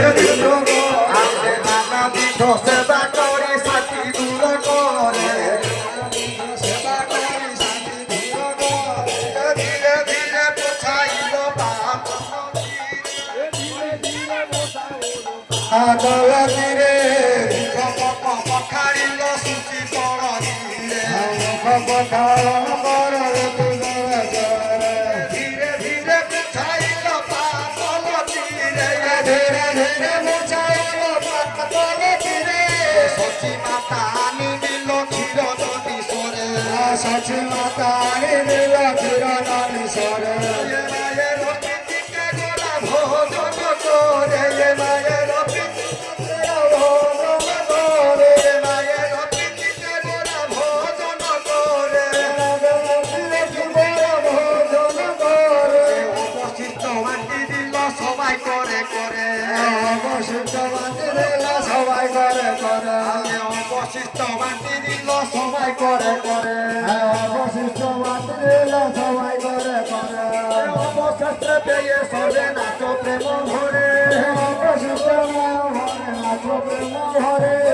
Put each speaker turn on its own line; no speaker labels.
আমি নানাবিধ সেবা করি সাথী দূর করে ধীরে ধীরে পোছাইল পাপ আগল ধীরে পখারিল সূচি পড় ধীরে ধীরে ধীরে পোছাইল পাতল ধীরে ধীরে ধীরে পোছাইল পাতল ধীরে সচি মাতা আনি দিল ক্ষীর নদী সরে সচি মাতা আনি দিল ক্ষীর নদী সরে মায়ের পিতিকে গোলা ভোজন করে মায়ের পিতিকে ভোজন করে মায়ের পিতিকে গোলা ভোজন করে ভোজন করে অবশিষ্ট মাটি দিল সবাই করে করে অবশিষ্ট মাটি দিল সবাই করে করে অবশিষ্ট মাটি দিল সবাই করে করে অবশিষ্ট মাটি দিল সবাই করে করে অবশিষ্ট পেয়ে সবে নাচ প্রেম ভরে অবশিষ্ট নাচ প্রেম ভরে